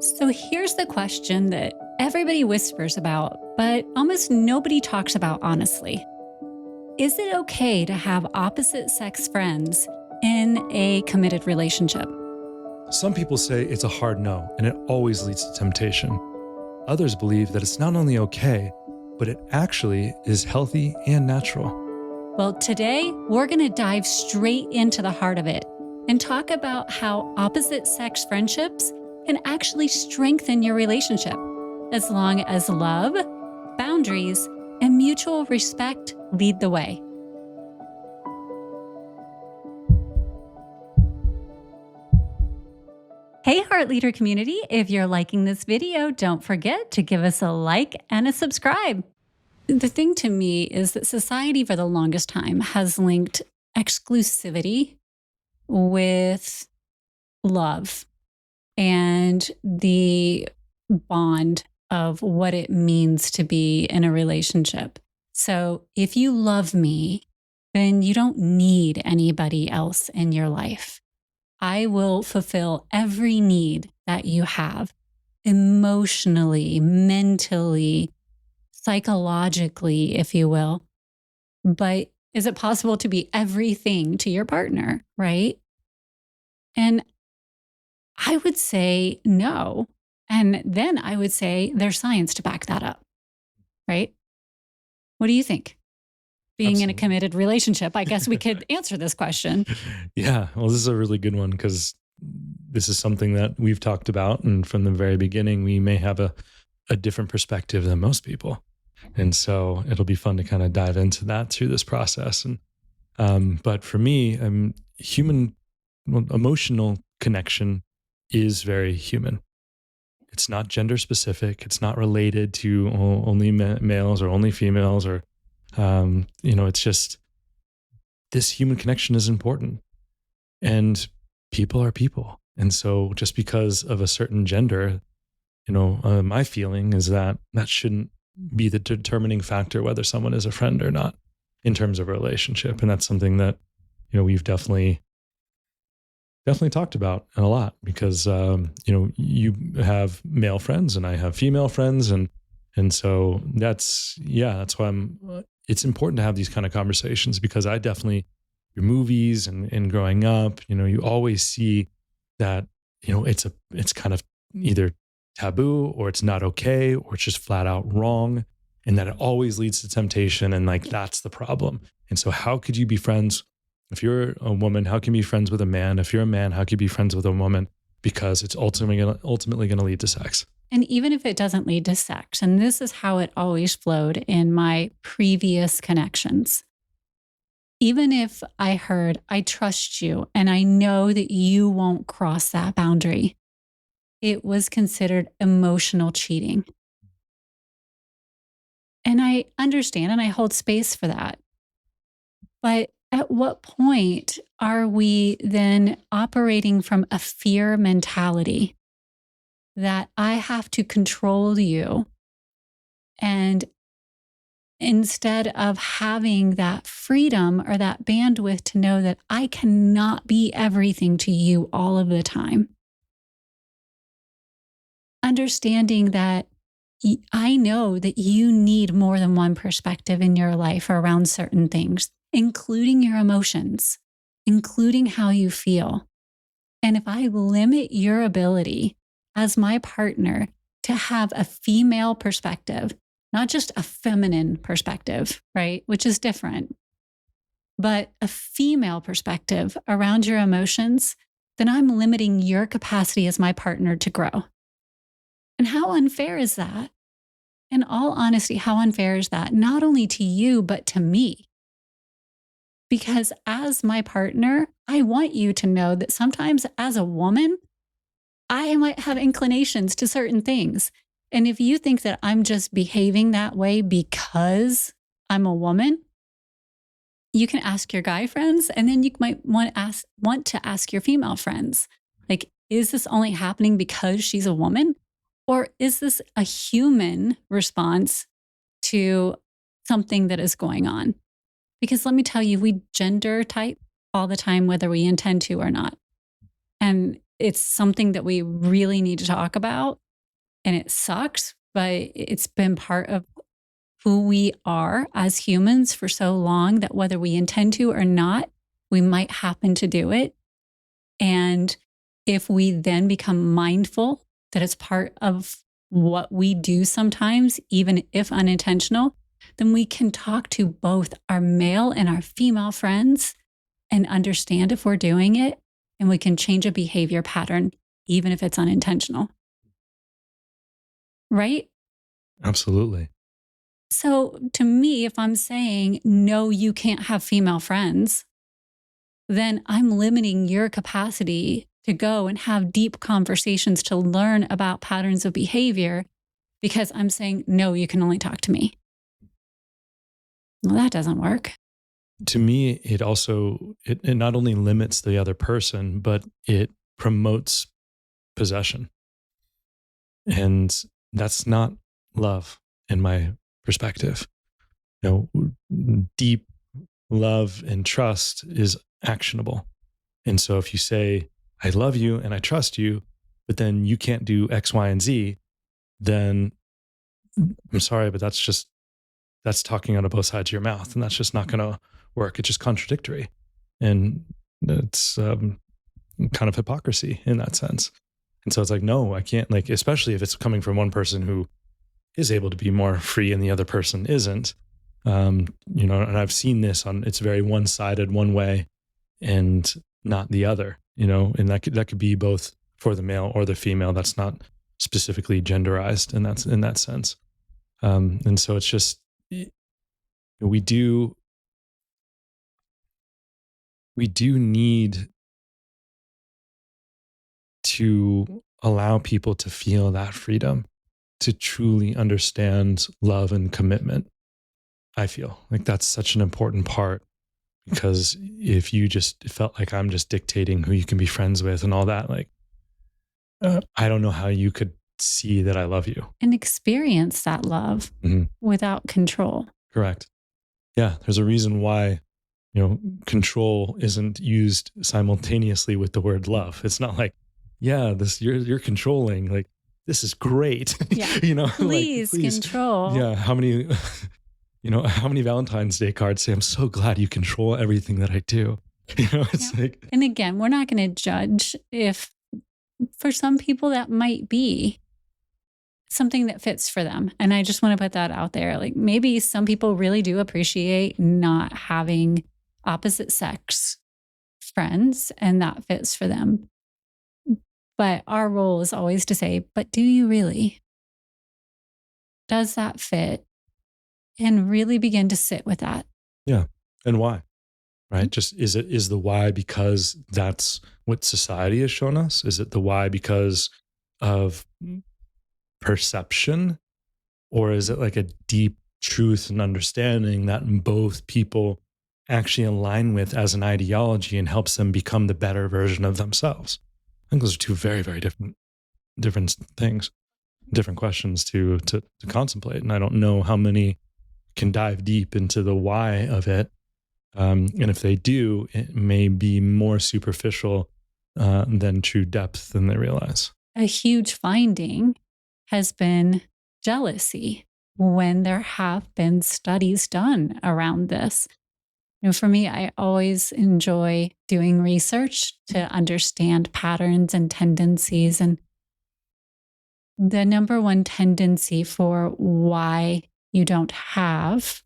So here's the question that everybody whispers about, but almost nobody talks about honestly. Is it okay to have opposite sex friends in a committed relationship? Some people say it's a hard no, and it always leads to temptation. Others believe that it's not only okay, but it actually is healthy and natural. Well, today we're going to dive straight into the heart of it and talk about how opposite sex friendships can actually strengthen your relationship as long as love, boundaries, and mutual respect lead the way. Hey, Heart Leader community, if you're liking this video, don't forget to give us a like and a subscribe. The thing to me is that society for the longest time has linked exclusivity with love and the bond of what it means to be in a relationship. So if you love me, then you don't need anybody else in your life. I will fulfill every need that you have emotionally, mentally, psychologically, if you will. But is it possible to be everything to your partner, right? And I would say no. And then I would say there's science to back that up, right? What do you think? Being in a Absolutely. committed relationship, I guess we could answer this question. Yeah, well, this is a really good one because this is something that we've talked about. And from the very beginning, we may have a different perspective than most people. And so it'll be fun to kind of dive into that through this process. And but for me, emotional connection is very human. It's not gender specific. It's not related to only males or only females or, it's just this human connection is important. And people are people. And so just because of a certain gender, my feeling is that that shouldn't be the determining factor whether someone is a friend or not in terms of a relationship. And that's something that, we've definitely talked about a lot because, you have male friends and I have female friends. And so that's why it's important to have these kind of conversations because I definitely, your movies and growing up, you always see that, it's kind of either taboo or it's not okay or it's just flat out wrong. And that it always leads to temptation. And like, that's the problem. And so how could you be friends? If you're a woman, how can you be friends with a man? If you're a man, how can you be friends with a woman? Because it's ultimately going to lead to sex. And even if it doesn't lead to sex, and this is how it always flowed in my previous connections. Even if I heard, I trust you, and I know that you won't cross that boundary, it was considered emotional cheating. And I understand and I hold space for that. But at what point are we then operating from a fear mentality that I have to control you? And instead of having that freedom or that bandwidth to know that I cannot be everything to you all of the time. Understanding that I know that you need more than one perspective in your life around certain things, including your emotions, including how you feel. And if I limit your ability as my partner to have a female perspective, not just a feminine perspective, right? Which is different, but a female perspective around your emotions, then I'm limiting your capacity as my partner to grow. And how unfair is that? In all honesty, how unfair is that? Not only to you, but to me. Because as my partner, I want you to know that sometimes as a woman, I might have inclinations to certain things. And if you think that I'm just behaving that way because I'm a woman, you can ask your guy friends, and then you might want to ask your female friends, like, is this only happening because she's a woman? Or is this a human response to something that is going on? Because let me tell you, we gender type all the time, whether we intend to or not. And it's something that we really need to talk about, and it sucks, but it's been part of who we are as humans for so long that whether we intend to or not, we might happen to do it. And if we then become mindful that it's part of what we do sometimes, even if unintentional, then we can talk to both our male and our female friends and understand if we're doing it. And we can change a behavior pattern, even if it's unintentional. Right? Absolutely. So to me, if I'm saying, no, you can't have female friends, then I'm limiting your capacity to go and have deep conversations to learn about patterns of behavior because I'm saying, no, you can only talk to me. Well, that doesn't work. To me, it also, it not only limits the other person, but it promotes possession. And that's not love in my perspective. You know, deep love and trust is actionable. And so if you say, I love you and I trust you, but then you can't do X, Y, and Z, then I'm sorry, but that's talking out of both sides of your mouth. And that's just not going to work. It's just contradictory. And it's kind of hypocrisy in that sense. And so it's like, no, I can't, like, especially if it's coming from one person who is able to be more free and the other person isn't. You know, and I've seen this on, it's very one-sided one way and not the other, you know, and that could be both for the male or the female. That's not specifically genderized, and that's in that sense. And so it's just, we do need to allow people to feel that freedom to truly understand love and commitment. I feel like that's such an important part, because if you just felt like I'm just dictating who you can be friends with and all that, like, I don't know how you could see that I love you and experience that love without control. Correct. Yeah. There's a reason why, you know, control isn't used simultaneously with the word love. It's not like, yeah, this, you're controlling, like, this is great. Yeah. You know, Please, like, please control. Yeah. How many, you know, how many Valentine's Day cards say, I'm so glad you control everything that I do. You know, it's like, and again, we're not going to judge if for some people that might be something that fits for them. And I just want to put that out there. Like, maybe some people really do appreciate not having opposite sex friends, and that fits for them. But our role is always to say, but do you really? Does that fit? And really begin to sit with that. yeah. And why? Right? Just, is the why because that's what society has shown us? Is it the why because of perception? Or is it like a deep truth and understanding that both people actually align with as an ideology and helps them become the better version of themselves? I think those are two very, very different things, different questions to contemplate. And I don't know how many can dive deep into the why of it. And if they do, it may be more superficial than true depth than they realize. A huge finding has been jealousy when there have been studies done around this. You know, for me, I always enjoy doing research to understand patterns and tendencies. And the number one tendency for why you don't have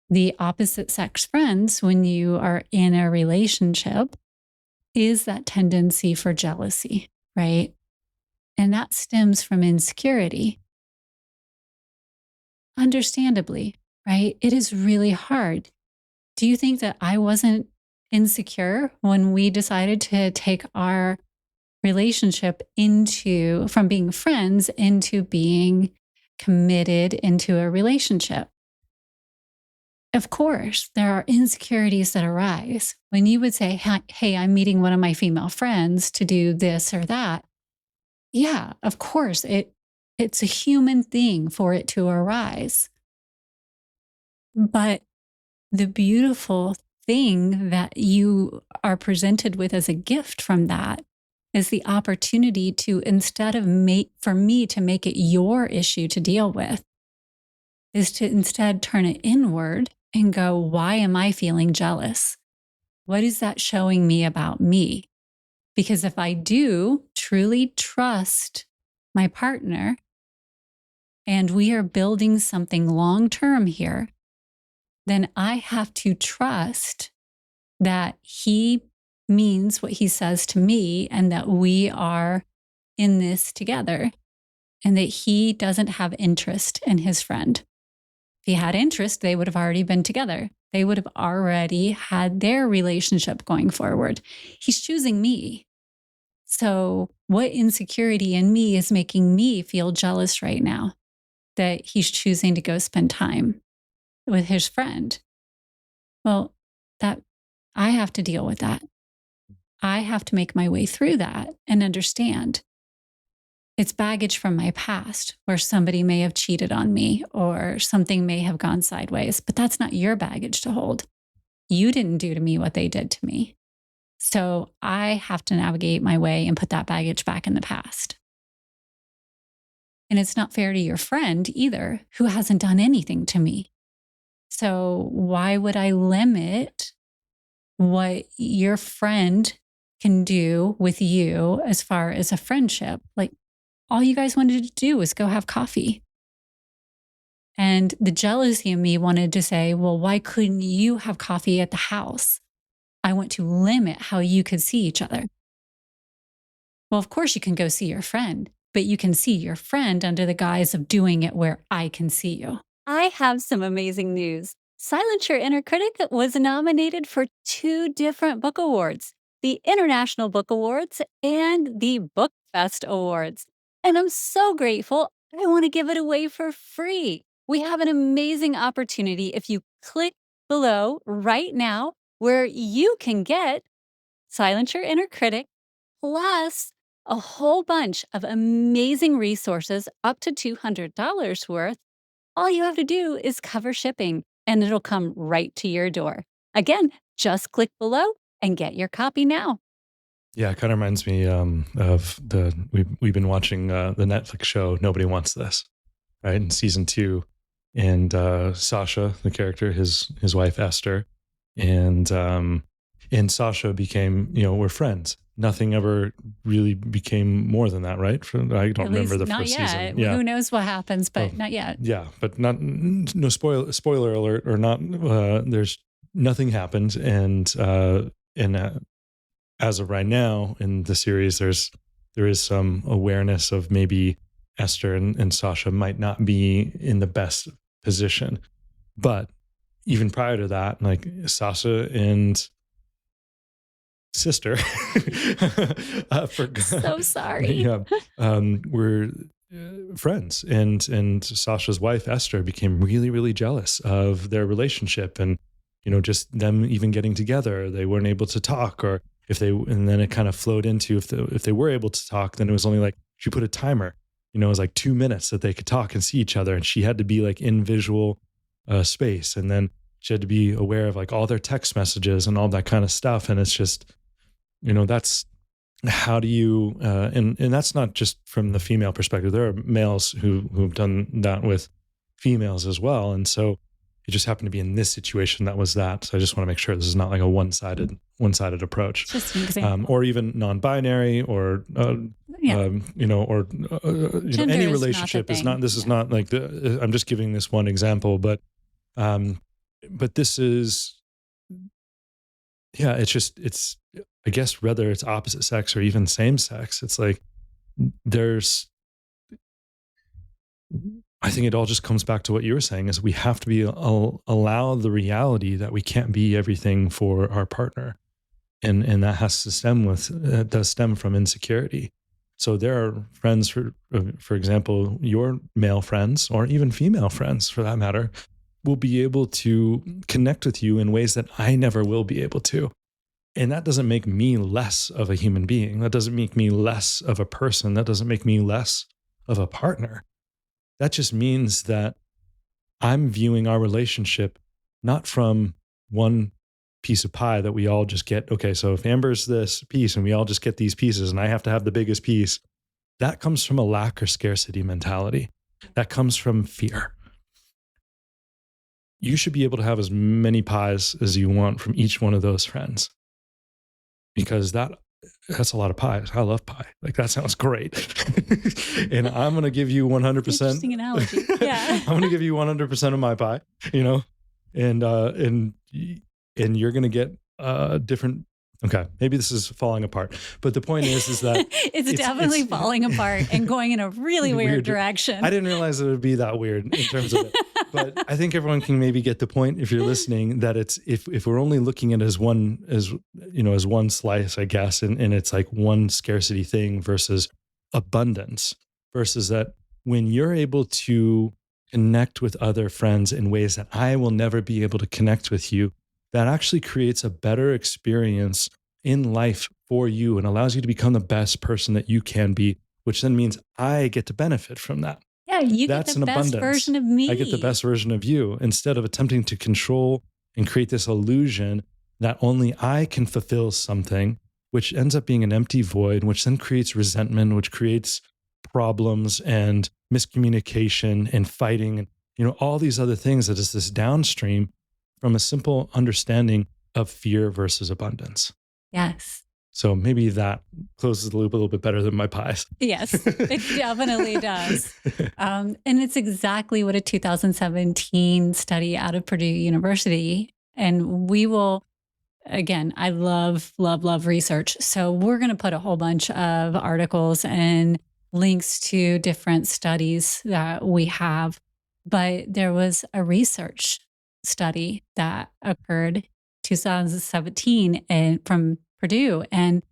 the opposite sex friends when you are in a relationship is that tendency for jealousy, right? And that stems from insecurity. Understandably, right? It is really hard. Do you think that I wasn't insecure when we decided to take our relationship from being friends into being committed into a relationship? Of course, there are insecurities that arise when you would say, hey, I'm meeting one of my female friends to do this or that. Yeah, of course, it's a human thing for it to arise. But the beautiful thing that you are presented with as a gift from that is the opportunity to, instead of for me to make it your issue to deal with, is to instead turn it inward and go, why am I feeling jealous? What is that showing me about me? Because if I do truly trust my partner and we are building something long-term here, then I have to trust that he means what he says to me and that we are in this together and that he doesn't have interest in his friend. If he had interest, they would have already been together. They would have already had their relationship going forward. He's choosing me. So what insecurity in me is making me feel jealous right now that he's choosing to go spend time with his friend? Well, that I have to deal with that. I have to make my way through that and understand it's baggage from my past where somebody may have cheated on me or something may have gone sideways, but that's not your baggage to hold. You didn't do to me what they did to me. So I have to navigate my way and put that baggage back in the past. And it's not fair to your friend either, who hasn't done anything to me. So why would I limit what your friend can do with you as far as a friendship? Like, all you guys wanted to do was go have coffee. And the jealousy in me wanted to say, well, why couldn't you have coffee at the house? I want to limit how you could see each other. Well, of course you can go see your friend, but you can see your friend under the guise of doing it where I can see you. I have some amazing news. Silence Your Inner Critic was nominated for 2 different book awards, the International Book Awards and the Book Fest Awards. And I'm so grateful. I want to give it away for free. We have an amazing opportunity if you click below right now where you can get Silence Your Inner Critic plus a whole bunch of amazing resources up to $200 worth. All you have to do is cover shipping and it'll come right to your door. Again, just click below and get your copy now. Yeah, it kind of reminds me of we've been watching the Netflix show Nobody Wants This, right? In season 2, and Sasha, the character, his wife Esther, and Sasha became, we're friends. Nothing ever really became more than that, right? I don't remember the first season. Yeah. Who knows what happens, but not yet. Yeah, but no spoiler alert or not. There's nothing happened, and as of right now in the series, there is some awareness of maybe Esther and Sasha might not be in the best position. But even prior to that, like Sasha and sister, so sorry. Yeah, were friends, and Sasha's wife Esther became really, really jealous of their relationship, and just them even getting together. They weren't able to talk, or and then it kind of flowed into if they were able to talk, then it was only like she put a timer. It was like 2 minutes that they could talk and see each other, and she had to be like in visual space, and then she had to be aware of like all their text messages and all that kind of stuff. And it's just, that's how do you and that's not just from the female perspective. There are males who've done that with females as well, and so it just happened to be in this situation that was that. So I just want to make sure this is not like a one-sided approach. Just an example. Or even non-binary, or or any relationship is not. This is not like I'm just giving this one example, but this is, it's I guess whether it's opposite sex or even same sex, it's like I think it all just comes back to what you were saying, is we have to be allow the reality that we can't be everything for our partner. And that has to does stem from insecurity. So there are friends, for example, your male friends, or even female friends for that matter, will be able to connect with you in ways that I never will be able to. And that doesn't make me less of a human being. That doesn't make me less of a person. That doesn't make me less of a partner. That just means that I'm viewing our relationship not from one piece of pie that we all just get. Okay, so if Amber's this piece and we all just get these pieces and I have to have the biggest piece, that comes from a lack or scarcity mentality. That comes from fear. You should be able to have as many pies as you want from each one of those friends, because that's a lot of pies. I love pie. Like, that sounds great. And I'm going to give you 100%. Interesting analogy. Yeah. I'm going to give you 100% of my pie, and you're going to get different. Okay, maybe this is falling apart, but the point is that it's definitely falling apart and going in a really weird direction. I didn't realize it would be that weird in terms of it, but I think everyone can maybe get the point if you're listening, that it's if we're only looking at it as one slice, I guess, and it's like one scarcity thing versus abundance, versus that when you're able to connect with other friends in ways that I will never be able to connect with you, that actually creates a better experience in life for you and allows you to become the best person that you can be, which then means I get to benefit from that. Yeah, you That's get the an best abundance. version of me. I get the best version of you, instead of attempting to control and create this illusion that only I can fulfill something, which ends up being an empty void, which then creates resentment, which creates problems and miscommunication and fighting and all these other things that is this downstream from a simple understanding of fear versus abundance. Yes. So maybe that closes the loop a little bit better than my pies. Yes, it definitely does. And it's exactly what a 2017 study out of Purdue University. And we will, again, I love, love, love research. So we're going to put a whole bunch of articles and links to different studies that we have. But there was a research study that occurred 2017 and from Purdue, and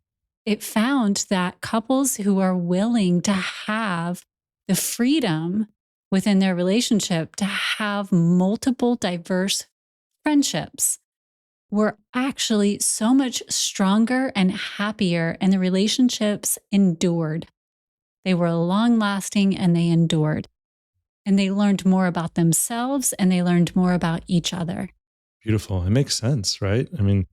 it found that couples who are willing to have the freedom within their relationship to have multiple diverse friendships were actually so much stronger and happier, and the relationships endured. They were long lasting and they endured. And they learned more about themselves and they learned more about each other. Beautiful. It makes sense, right? I mean,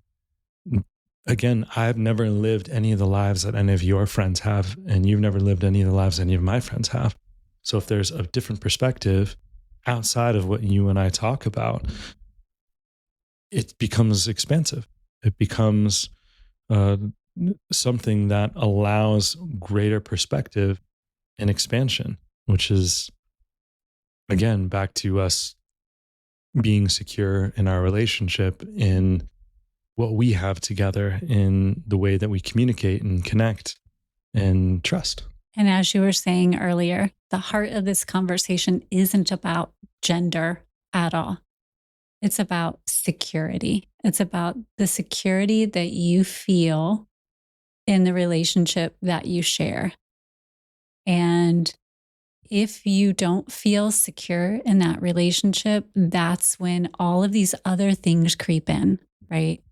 again, I've never lived any of the lives that any of your friends have, and you've never lived any of the lives any of my friends have. So if there's a different perspective outside of what you and I talk about, it becomes expansive. It becomes something that allows greater perspective and expansion, which is, again, back to us being secure in our relationship, in what we have together, in the way that we communicate and connect and trust. And as you were saying earlier, the heart of this conversation isn't about gender at all. It's about security. It's about the security that you feel in the relationship that you share. And if you don't feel secure in that relationship, that's when all of these other things creep in, right?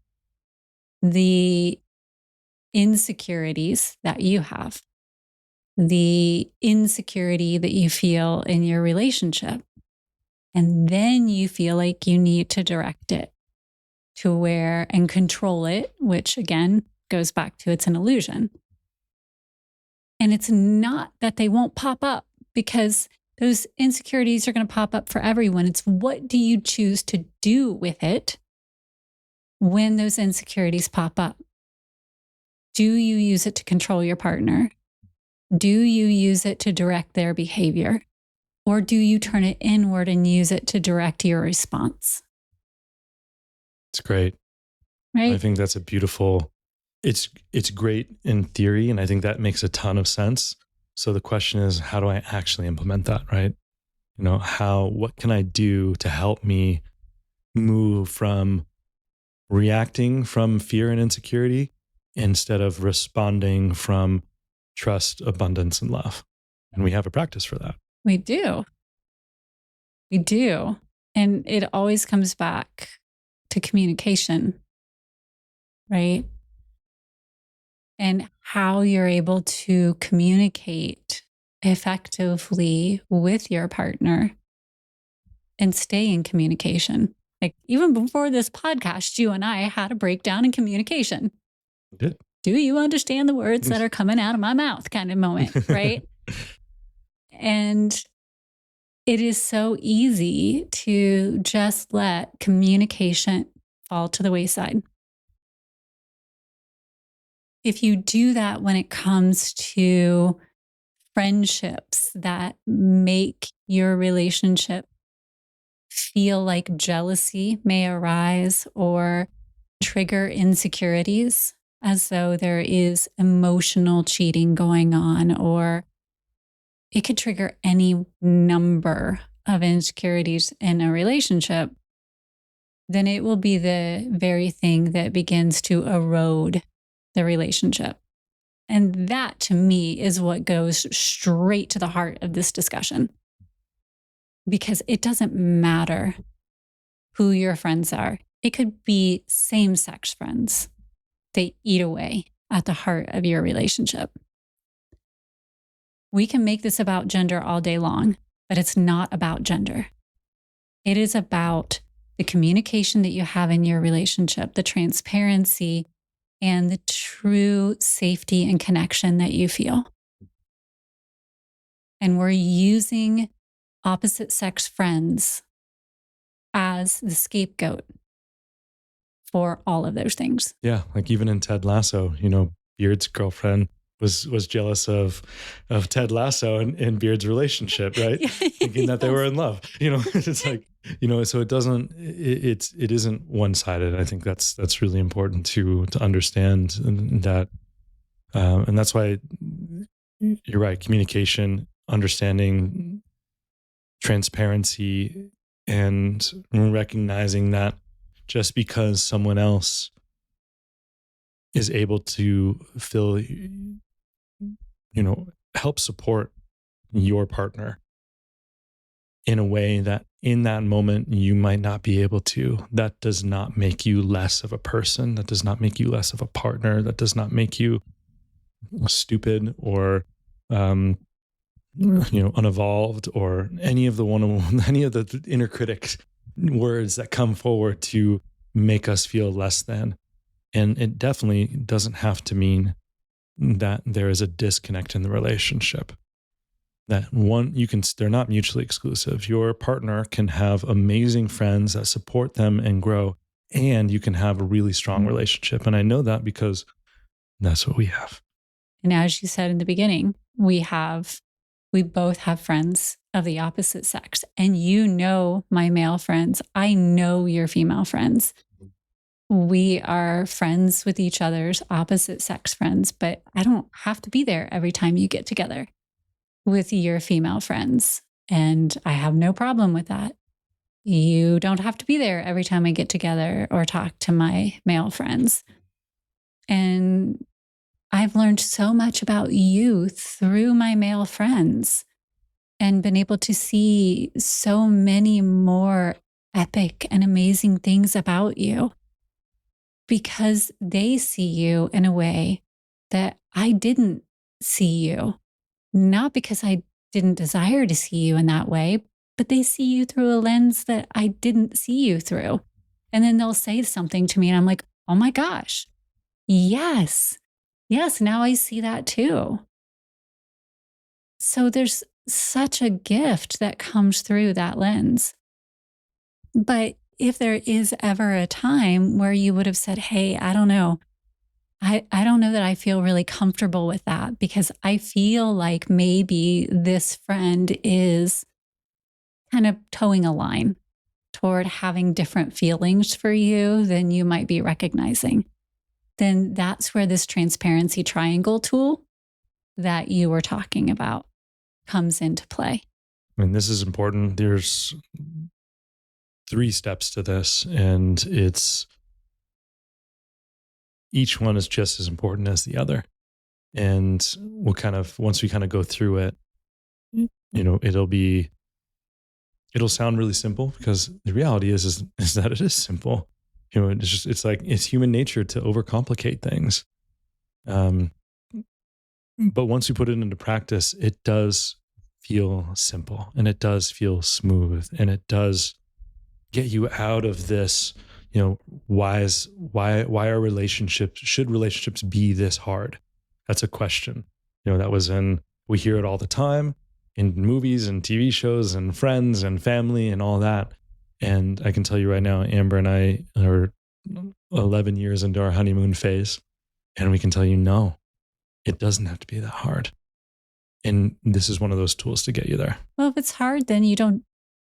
The insecurities that you have, the insecurity that you feel in your relationship. And then you feel like you need to direct it to where and control it, which again goes back to it's an illusion. And it's not that they won't pop up, because those insecurities are going to pop up for everyone. It's what do you choose to do with it when those insecurities pop up? Do you use it to control your partner? Do you use it to direct their behavior? Or do you turn it inward and use it to direct your response? It's great. Right? I think that's a beautiful, it's great in theory, and I think that makes a ton of sense. So the question is, how do I actually implement that, right? What can I do to help me move from reacting from fear and insecurity instead of responding from trust, abundance, and love? And we have a practice for that. We do. We do. And it always comes back to communication, right? And how you're able to communicate effectively with your partner and stay in communication. Like even before this podcast, you and I had a breakdown in communication. We did. Do you understand the words that are coming out of my mouth kind of moment, right? And it is so easy to just let communication fall to the wayside. If you do that when it comes to friendships that make your relationship feel like jealousy may arise or trigger insecurities, as though there is emotional cheating going on, or it could trigger any number of insecurities in a relationship, then it will be the very thing that begins to erode the relationship. And that to me is what goes straight to the heart of this discussion. Because it doesn't matter who your friends are. It could be same sex friends. They eat away at the heart of your relationship. We can make this about gender all day long, but it's not about gender. It is about the communication that you have in your relationship, the transparency, and the true safety and connection that you feel. And we're using opposite sex friends as the scapegoat for all of those things. Yeah, like even in Ted Lasso, Beard's girlfriend was jealous of Ted Lasso and Beard's relationship, right? Thinking that they were in love. It's like, so it isn't one-sided. I think that's really important to understand that. And that's why you're right. Communication, understanding, transparency, and recognizing that just because someone else is able to help support your partner in a way that in that moment you might not be able to, that does not make you less of a person. That does not make you less of a partner. That does not make you stupid or unevolved or any of the inner critic words that come forward to make us feel less than. And it definitely doesn't have to mean that there is a disconnect in the relationship. That they're not mutually exclusive. Your partner can have amazing friends that support them and grow, and you can have a really strong relationship. And I know that because that's what we have. And as you said in the beginning, we both have friends of the opposite sex. And my male friends. I know your female friends. We are friends with each other's opposite sex friends, but I don't have to be there every time you get together with your female friends. And I have no problem with that. You don't have to be there every time I get together or talk to my male friends. And I've learned so much about you through my male friends and been able to see so many more epic and amazing things about you because they see you in a way that I didn't see you. Not because I didn't desire to see you in that way, but they see you through a lens that I didn't see you through. And then they'll say something to me and I'm like, oh my gosh, yes, now I see that too. So there's such a gift that comes through that lens. But if there is ever a time where you would have said, hey, I don't know. I don't know that I feel really comfortable with that because I feel like maybe this friend is kind of towing a line toward having different feelings for you than you might be recognizing. Then that's where this transparency triangle tool that you were talking about comes into play. I mean, this is important. There's 3 steps to this, and each one is just as important as the other. And once we kind of go through it, it'll sound really simple because the reality is that it is simple. It's human nature to overcomplicate things. But once we put it into practice, it does feel simple and it does feel smooth and it does get you out of this, why are relationships, should relationships be this hard? That's a question. That was we hear it all the time in movies and TV shows and friends and family and all that. And I can tell you right now, Amber and I are 11 years into our honeymoon phase, and we can tell you, no, it doesn't have to be that hard. And this is one of those tools to get you there. Well, if it's hard, then you don't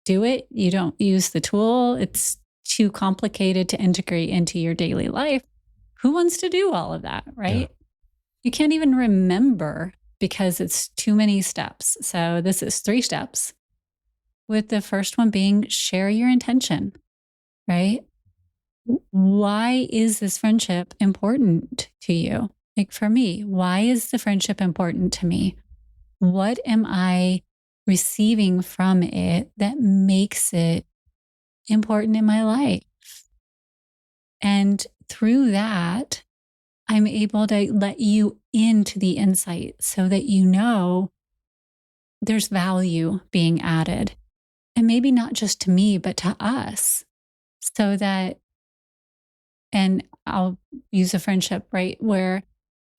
do it. You don't use the tool. It's too complicated to integrate into your daily life. Who wants to do all of that, right? Yeah. You can't even remember because it's too many steps. So this is 3 steps, with the first one being share your intention, right? Why is this friendship important to you? Like for me, why is the friendship important to me? What am I receiving from it that makes it important in my life? And through that, I'm able to let you into the insight so that you know there's value being added. And maybe not just to me, but to us. So that, and I'll use a friendship, right? Where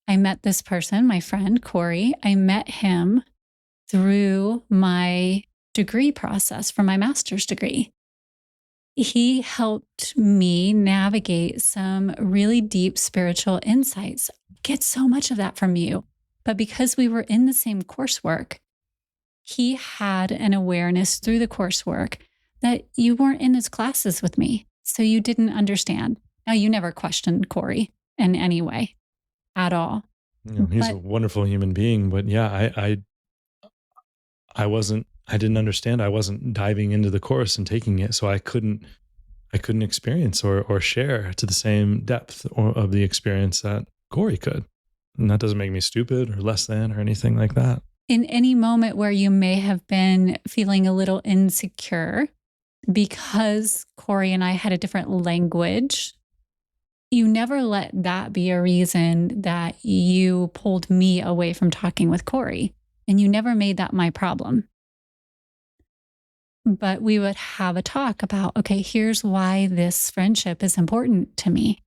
I met this person, my friend, Corey. I met him through my degree process for my master's degree. He helped me navigate some really deep spiritual insights. Get so much of that from you. But because we were in the same coursework, he had an awareness through the coursework that you weren't in his classes with me. So you didn't understand. Now, you never questioned Corey in any way at all. He's a wonderful human being, but yeah, I didn't understand. I wasn't diving into the course and taking it. So I couldn't experience or share to the same depth of the experience that Corey could. And that doesn't make me stupid or less than or anything like that. In any moment where you may have been feeling a little insecure because Corey and I had a different language, you never let that be a reason that you pulled me away from talking with Corey. And you never made that my problem. But we would have a talk about, okay, here's why this friendship is important to me.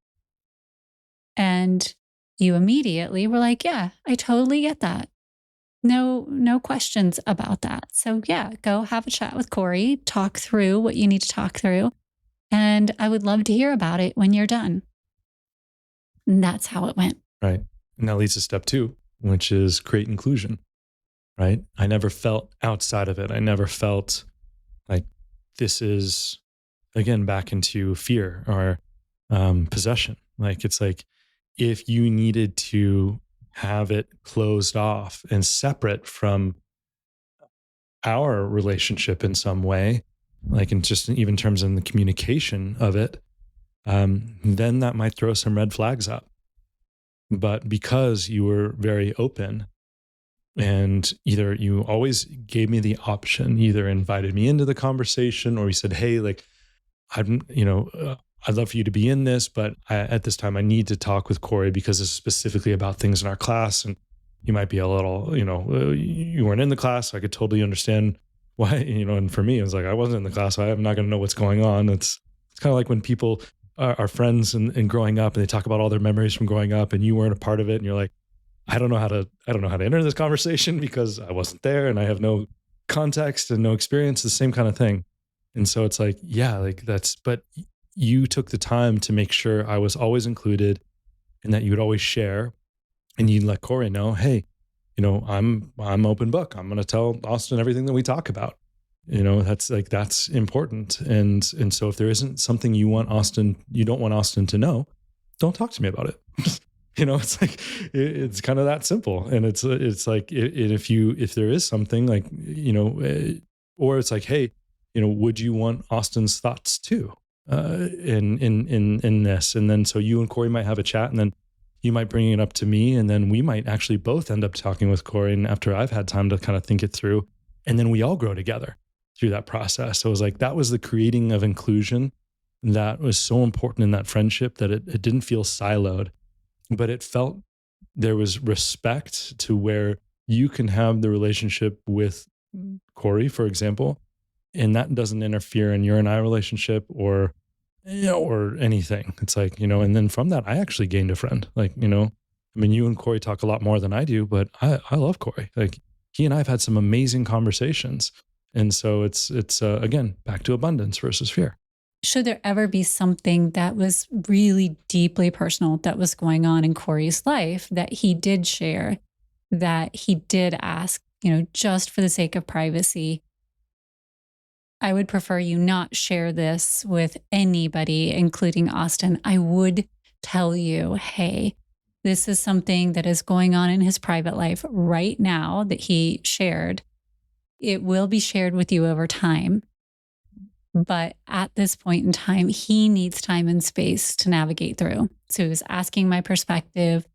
And you immediately were like, yeah, I totally get that. No questions about that. So yeah, go have a chat with Corey, talk through what you need to talk through. And I would love to hear about it when you're done. And that's how it went. Right. And that leads to step 2, which is create inclusion. Right. I never felt outside of it. I never felt like this is, again, back into fear or possession. Like, it's like, if you needed to have it closed off and separate from our relationship in some way, like in just even terms of the communication of it, then that might throw some red flags up. But because you were very open, and either you always gave me the option, either invited me into the conversation, or you said, hey, like, I'd love for you to be in this, but at this time I need to talk with Corey because it's specifically about things in our class. And you might be a little, you weren't in the class. So I could totally understand why, and for me, it was like, I wasn't in the class. So I'm not going to know what's going on. It's kind of like when people are friends and growing up and they talk about all their memories from growing up and you weren't a part of it. And you're like, I don't know how to enter this conversation because I wasn't there and I have no context and no experience, the same kind of thing. And so it's like, yeah, like but you took the time to make sure I was always included and that you would always share, and you'd let Corey know, hey, I'm open book. I'm going to tell Austin everything that we talk about. That's important. And so if there isn't something you don't want Austin to know, don't talk to me about it. It's like, it's kind of that simple. And it's like, if there is something like, or it's like, hey, would you want Austin's thoughts too, in this? And then, so you and Corey might have a chat, and then you might bring it up to me, and then we might actually both end up talking with Corey. And after I've had time to kind of think it through, and then we all grow together through that process. So it was like, that was the creating of inclusion that was so important in that friendship, that it didn't feel siloed, but it felt there was respect to where you can have the relationship with Corey, for example, and that doesn't interfere in your and I relationship or or anything. It's like, and then from that I actually gained a friend. Like, I mean, you and Corey talk a lot more than I do, but I love Corey. Like, he and I have had some amazing conversations. And so it's again, back to abundance versus fear. Should there ever be something that was really deeply personal that was going on in Corey's life that he did share, that he did ask, just for the sake of privacy, I would prefer you not share this with anybody, including Austin. I would tell you, hey, this is something that is going on in his private life right now that he shared. It will be shared with you over time. But at this point in time, he needs time and space to navigate through. So he was asking my perspective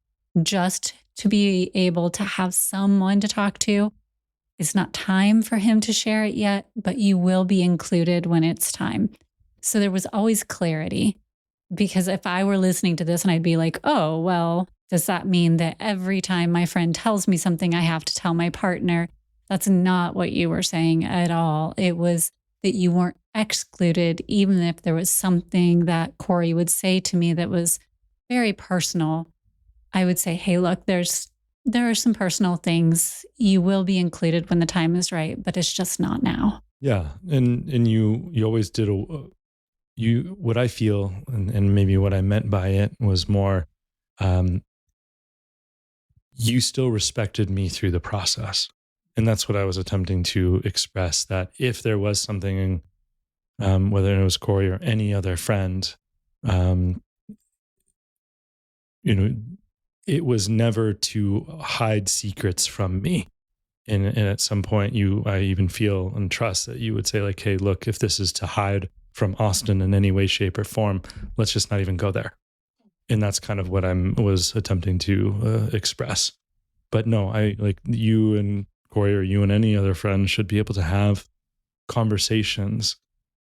just to be able to have someone to talk to. It's not time for him to share it yet, but you will be included when it's time. So there was always clarity, because if I were listening to this and I'd be like, oh, well, does that mean that every time my friend tells me something, I have to tell my partner? That's not what you were saying at all. It was that you weren't excluded, even if there was something that Corey would say to me that was very personal. I would say, hey, look, there are some personal things. You will be included when the time is right, but it's just not now. Yeah. And you always did what I feel, and maybe what I meant by it was more, you still respected me through the process. And that's what I was attempting to express, that if there was something, whether it was Corey or any other friend, um, it was never to hide secrets from me. And at some point I even feel and trust that you would say, like, hey, look, if this is to hide from Austin in any way, shape, or form, let's just not even go there. And that's kind of what was attempting to express. But no, I, like, you and Corey, or you and any other friend, should be able to have conversations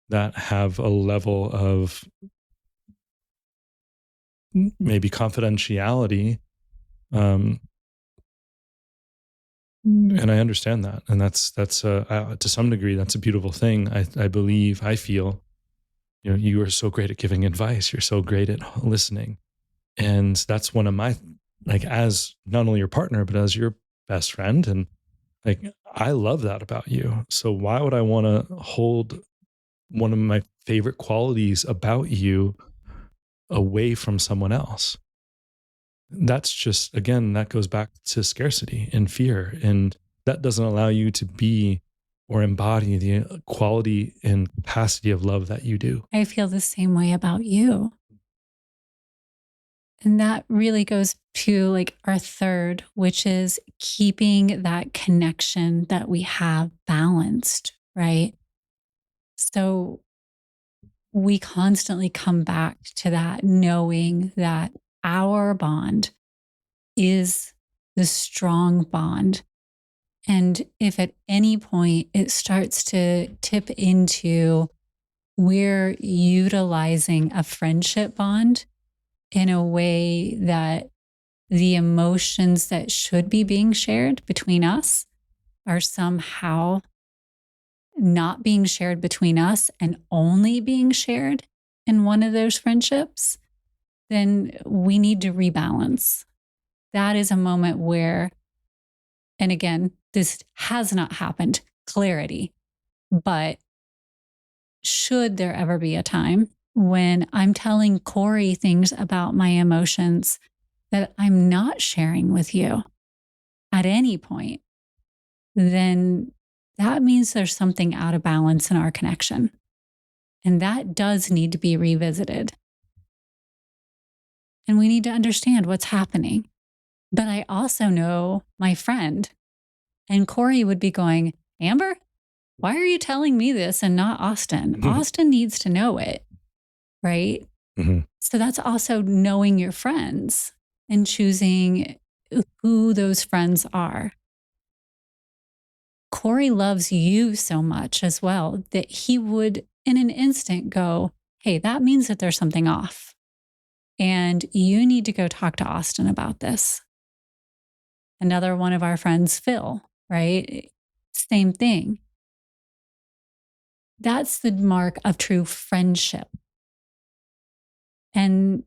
that have a level of maybe confidentiality. And I understand that. And that's to some degree, that's a beautiful thing. I believe, I feel, you are so great at giving advice. You're so great at listening. And that's one of my, like, as not only your partner, but as your best friend. And, like, I love that about you. So why would I want to hold one of my favorite qualities about you away from someone else? That's just, again, that goes back to scarcity and fear. And that doesn't allow you to be or embody the quality and capacity of love that you do. I feel the same way about you. And that really goes to, like, our third, which is keeping that connection that we have balanced, right? So we constantly come back to that, knowing that our bond is the strong bond. And if at any point it starts to tip into we're utilizing a friendship bond in a way that the emotions that should be being shared between us are somehow not being shared between us and only being shared in one of those friendships, then we need to rebalance. That is a moment where, and again, this has not happened, clarity, but should there ever be a time when I'm telling Corey things about my emotions that I'm not sharing with you at any point, then that means there's something out of balance in our connection. And that does need to be revisited. And we need to understand what's happening. But I also know my friend, and Corey would be going, Amber, why are you telling me this and not Austin? Austin needs to know it, right? Mm-hmm. So that's also knowing your friends and choosing who those friends are. Corey loves you so much as well that he would, in an instant, go, hey, that means that there's something off. And you need to go talk to Austin about this. Another one of our friends, Phil, right? Same thing. That's the mark of true friendship. And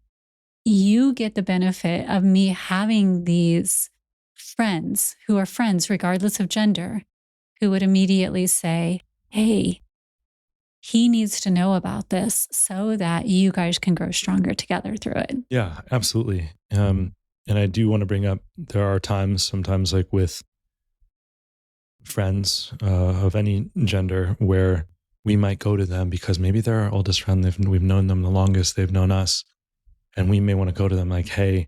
you get the benefit of me having these friends who are friends, regardless of gender, who would immediately say, hey, he needs to know about this so that you guys can grow stronger together through it. Yeah, absolutely. And I do want to bring up, there are times, sometimes like with friends of any gender, where we might go to them because maybe they're our oldest friend. We've known them the longest. They've known us. And we may want to go to them like, hey,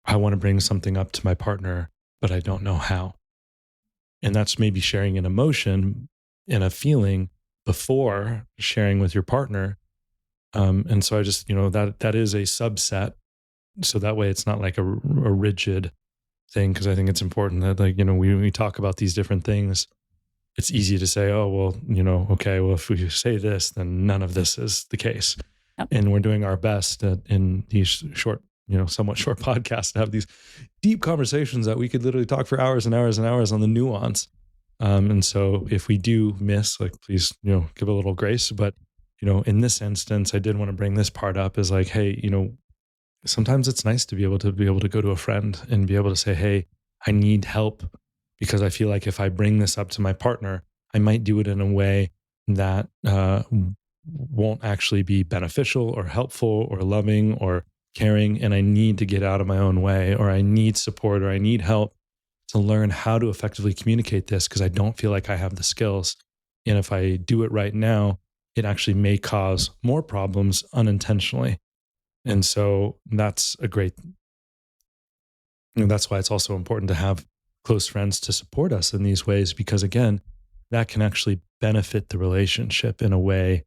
I want to bring something up to my partner, but I don't know how. And that's maybe sharing an emotion and a feeling before sharing with your partner. And so I just, that is a subset. So that way it's not like a rigid thing. Cause I think it's important that, like, we talk about these different things. It's easy to say, oh, well, okay, well, if we say this, then none of this is the case. Yep. And we're doing our best in these short, somewhat short podcasts to have these deep conversations that we could literally talk for hours and hours and hours on the nuance. And so if we do miss, like, please, give a little grace. But, in this instance, I did want to bring this part up is like, hey, sometimes it's nice to be able to go to a friend and be able to say, hey, I need help, because I feel like if I bring this up to my partner, I might do it in a way that won't actually be beneficial or helpful or loving or caring. And I need to get out of my own way, or I need support, or I need help to learn how to effectively communicate this, because I don't feel like I have the skills. And if I do it right now, it actually may cause more problems unintentionally. And so that's that's why it's also important to have close friends to support us in these ways, because again, that can actually benefit the relationship in a way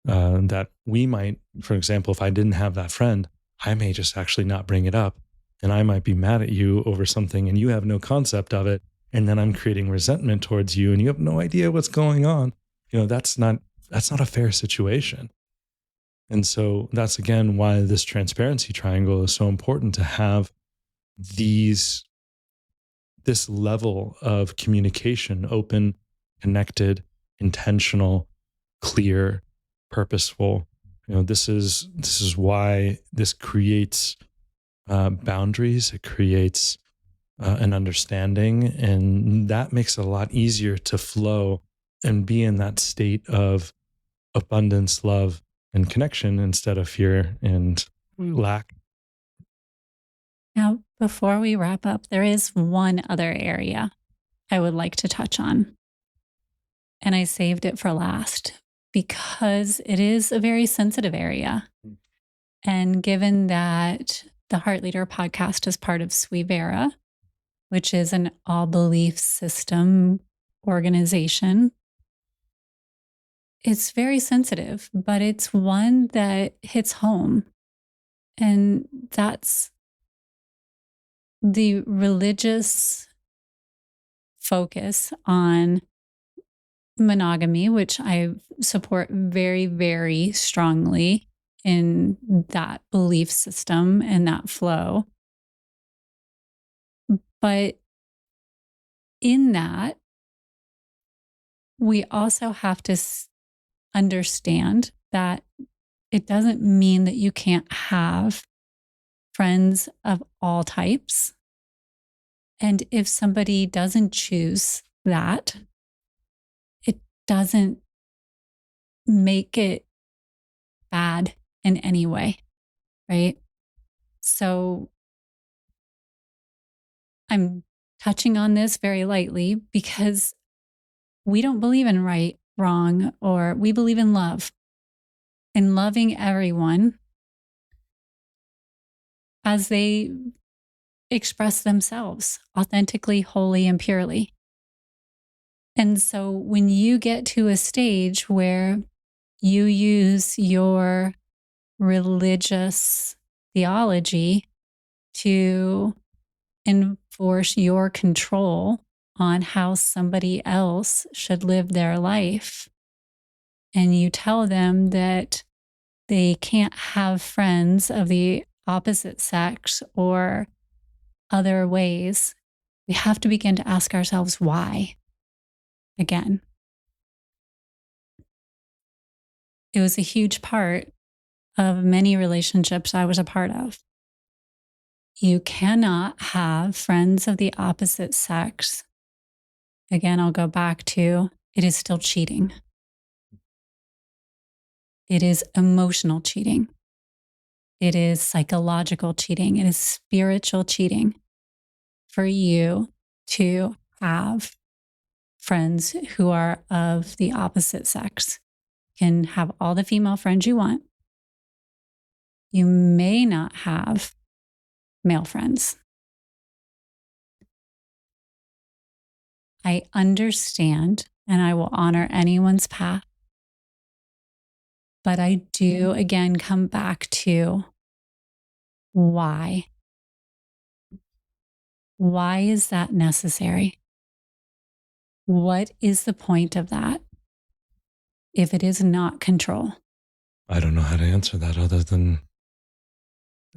that we might, for example, if I didn't have that friend, I may just actually not bring it up, and I might be mad at you over something and you have no concept of it. And then I'm creating resentment towards you and you have no idea what's going on. That's not a fair situation. And so that's again why this transparency triangle is so important, to have this level of communication: open, connected, intentional, clear, purposeful. This is why this creates boundaries. It creates an understanding, and that makes it a lot easier to flow and be in that state of abundance, love, and connection instead of fear and lack. Now, before we wrap up, there is one other area I would like to touch on. And I saved it for last because it is a very sensitive area. And given that the Heart Leader podcast is part of Suivera, which is an all belief system organization, it's very sensitive, but it's one that hits home. And that's the religious focus on monogamy, which I support very, very strongly in that belief system and that flow. But in that, we also have to understand that it doesn't mean that you can't have friends of all types. And if somebody doesn't choose that, it doesn't make it bad in any way, right? So I'm touching on this very lightly because we don't believe in right, wrong, or we believe in love and loving everyone as they express themselves authentically, wholly, and purely. And so when you get to a stage where you use your religious theology to enforce your control on how somebody else should live their life, and you tell them that they can't have friends of the opposite sex or other ways, we have to begin to ask ourselves why again. it was a huge part of many relationships I was a part of. You cannot have friends of the opposite sex. Again, I'll go back to it is still cheating. It is emotional cheating. It is psychological cheating. It is spiritual cheating for you to have friends who are of the opposite sex. You can have all the female friends you want. You may not have male friends. I understand and I will honor anyone's path. But I do again come back to why. Why is that necessary? What is the point of that if it is not control? I don't know how to answer that other than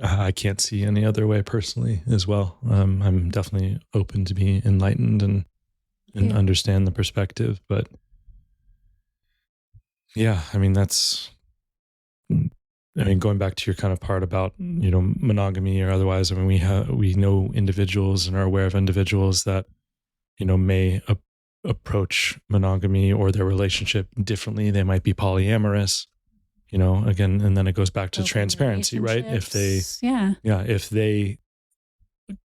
I can't see any other way personally as well. I'm definitely open to be enlightened and understand the perspective. But yeah, I mean, going back to your kind of part about, monogamy or otherwise, I mean, we know individuals and are aware of individuals that, may approach monogamy or their relationship differently. They might be polyamorous, again, and then it goes back to Open transparency, right? If relationships, they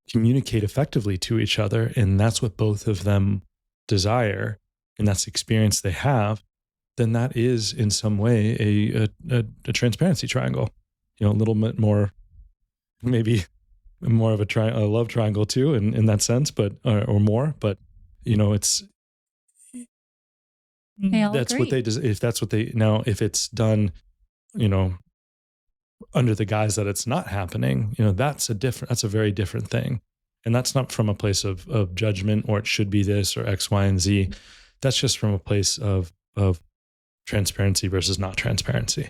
communicate effectively to each other and that's what both of them desire and that's the experience they have, then that is in some way a transparency triangle, a little bit more, maybe more of a love triangle too, in that sense, but or more, but it's they all that's agree. what they if that's what they now if it's done, under the guise that it's not happening, that's a very different thing, and that's not from a place of judgment or it should be this or X, Y, and Z. That's just from a place of transparency versus not transparency.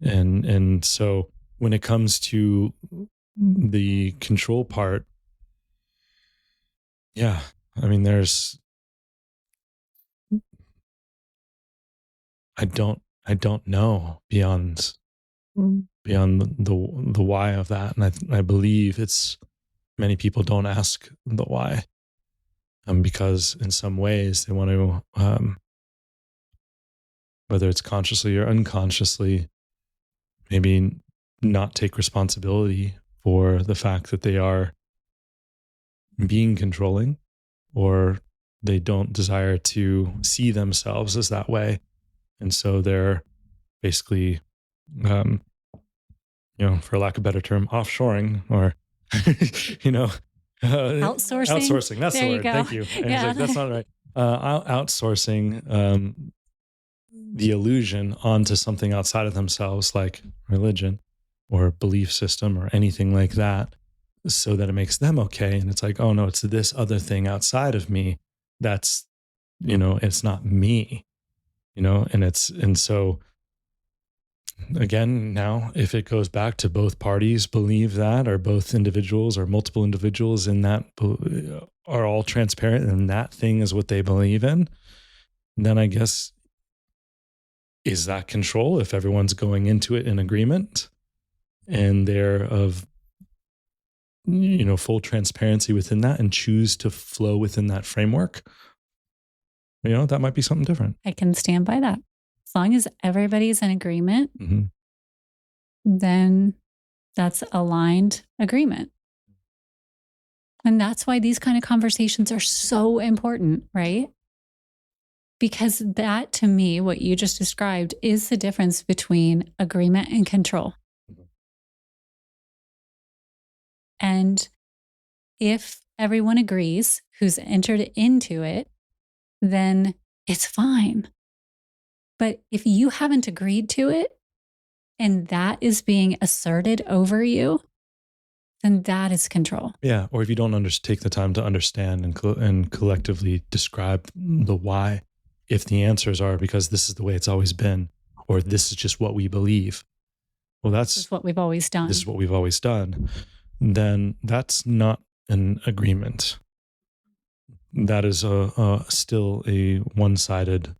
And so when it comes to the control part, yeah, I mean, I don't know beyond the why of that. And I believe it's many people don't ask the why, because in some ways they want to, whether it's consciously or unconsciously, maybe not take responsibility for the fact that they are being controlling, or they don't desire to see themselves as that way. And so they're basically, for lack of a better term, offshoring or, Outsourcing. Outsourcing. That's There the you word. go. Thank you. And Yeah. it's like, that's not right. Outsourcing the illusion onto something outside of themselves, like religion or belief system or anything like that, so that it makes them okay. And it's like, oh no, it's this other thing outside of me that's, it's not me, and so again, now if it goes back to both parties believe that, or both individuals or multiple individuals in that are all transparent and that thing is what they believe in, then I guess, is that control if everyone's going into it in agreement and they're of full transparency within that and choose to flow within that framework? That might be something different. I can stand by that. As long as everybody's in agreement, Mm-hmm. then that's aligned agreement. And that's why these kind of conversations are so important, right? Because that, to me, what you just described is the difference between agreement and control. Mhm. And if everyone agrees who's entered into it, then it's fine. But if you haven't agreed to it and that is being asserted over you, then that is control. Yeah, or if you don't take the time to understand and collectively describe the why, if the answers are because this is the way it's always been, or this is just what we believe, well, This is what we've always done. this is what we've always done, then that's not an agreement. That is still a one-sided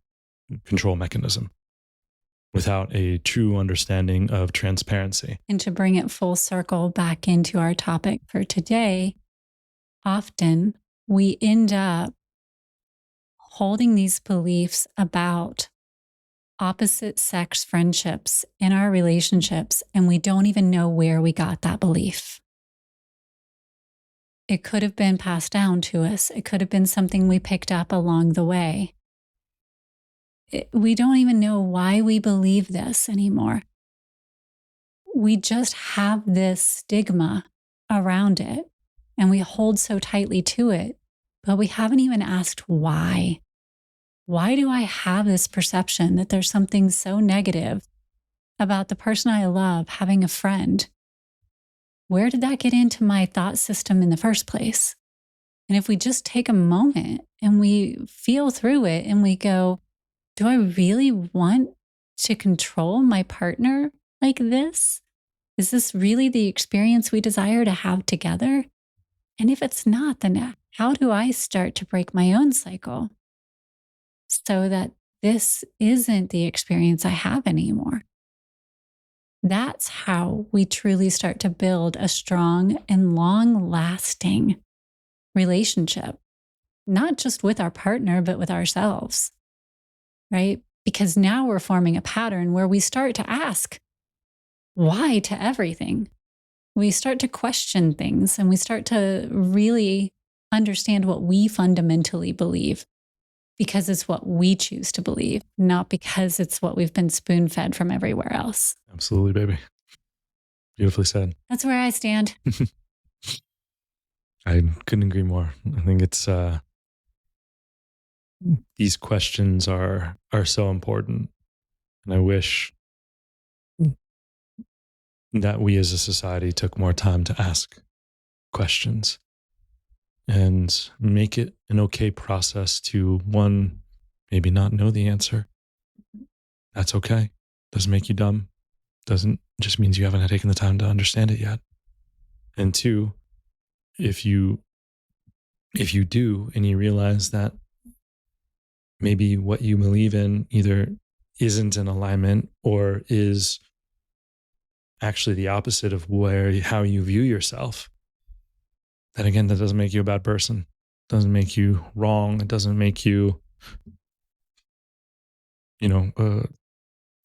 control mechanism. without a true understanding of transparency. And to bring it full circle back into our topic for today, often we end up holding these beliefs about opposite sex friendships in our relationships, and we don't even know where we got that belief. It could have been passed down to us. It could have been something we picked up along the way. We don't even know why we believe this anymore. We just have this stigma around it, and we hold so tightly to it, but we haven't even asked why. Why do I have this perception that there's something so negative about the person I love having a friend? Where did that get into my thought system in the first place? And if we just take a moment and we feel through it and we go, do I really want to control my partner like this? Is this really the experience we desire to have together? And if it's not, then how do I start to break my own cycle so that this isn't the experience I have anymore? That's how we truly start to build a strong and long-lasting relationship, not just with our partner, but with ourselves, right? Because now we're forming a pattern where we start to ask why to everything. We start to question things and we start to really understand what we fundamentally believe because it's what we choose to believe, not because it's what we've been spoon-fed from everywhere else. Absolutely, baby. Beautifully said. That's where I stand. I couldn't agree more. I think it's these questions are so important, and I wish that we as a society took more time to ask questions and make it an okay process to, one, maybe not know the answer. That's okay. Doesn't make you dumb. Just means you haven't taken the time to understand it yet. And two, if you do and you realize that maybe what you believe in either isn't in alignment or is actually the opposite of how you view yourself, then again, that doesn't make you a bad person. It doesn't make you wrong. It doesn't make you, a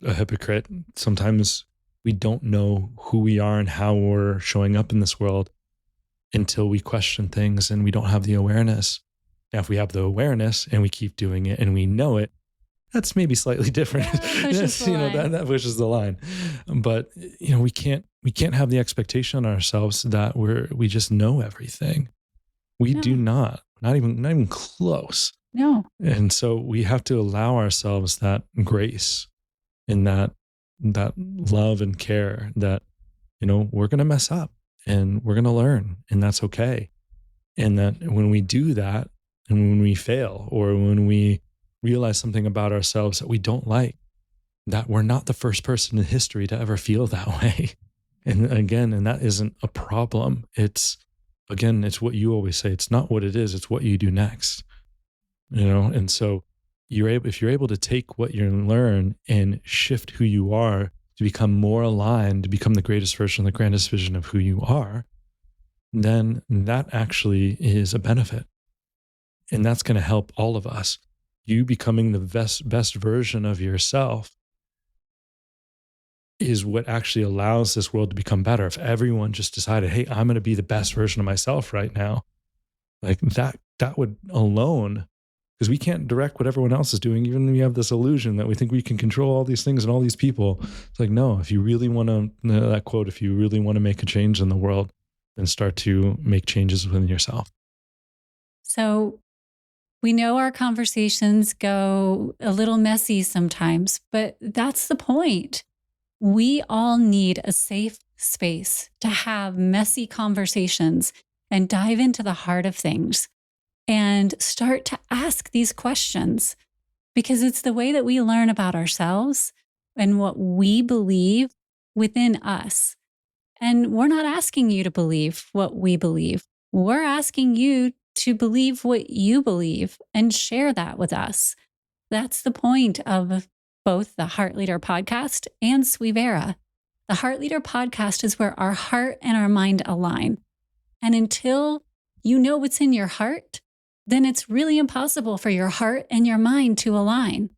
hypocrite. Sometimes we don't know who we are and how we're showing up in this world until we question things and we don't have the awareness. Now, if we have the awareness and we keep doing it and we know it, that's maybe slightly different. Yeah, that pushes the line. But we can't have the expectation on ourselves that we just know everything. We do not even close. No. And so we have to allow ourselves that grace and that love and care that we're going to mess up and we're going to learn, and that's okay. And that when we do that, and when we fail, or when we realize something about ourselves that we don't like, that we're not the first person in history to ever feel that way. And that isn't a problem. It's what you always say. It's not what it is. It's what you do next. And so if you're able to take what you learn and shift who you are to become more aligned, to become the greatest version, the grandest vision of who you are, then that actually is a benefit. And that's going to help all of us. You becoming the best version of yourself is what actually allows this world to become better. If everyone just decided, hey, I'm going to be the best version of myself right now, like that would alone, because we can't direct what everyone else is doing, even when we have this illusion that we think we can control all these things and all these people. It's like, no, if you really want to, that quote, if you really want to make a change in the world, then start to make changes within yourself. So we know our conversations go a little messy sometimes, but that's the point. We all need a safe space to have messy conversations and dive into the heart of things and start to ask these questions, because it's the way that we learn about ourselves and what we believe within us. And we're not asking you to believe what we believe. We're asking you to believe what you believe and share that with us. That's the point of both the Heart Leader podcast and Suivera. The Heart Leader podcast is where our heart and our mind align. And until you know what's in your heart, then it's really impossible for your heart and your mind to align.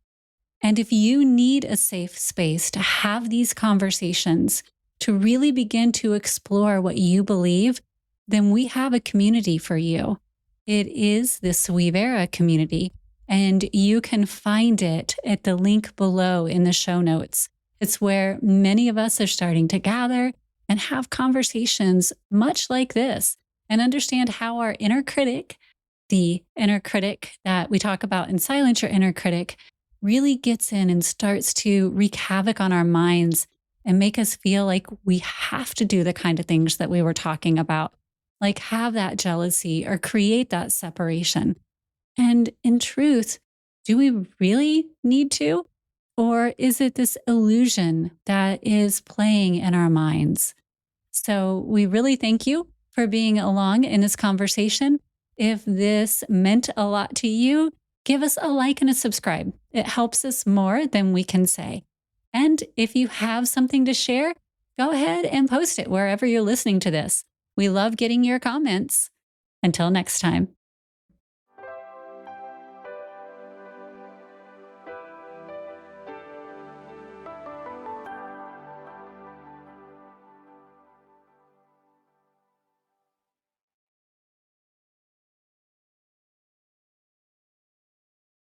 And if you need a safe space to have these conversations, to really begin to explore what you believe, then we have a community for you. It is the Suivera community, and you can find it at the link below in the show notes. It's where many of us are starting to gather and have conversations much like this and understand how our inner critic, the inner critic that we talk about in Silence Your Inner Critic, really gets in and starts to wreak havoc on our minds and make us feel like we have to do the kind of things that we were talking about, like have that jealousy or create that separation. And in truth, do we really need to? Or is it this illusion that is playing in our minds? So we really thank you for being along in this conversation. If this meant a lot to you, give us a like and a subscribe. It helps us more than we can say. And if you have something to share, go ahead and post it wherever you're listening to this. We love getting your comments. Until next time.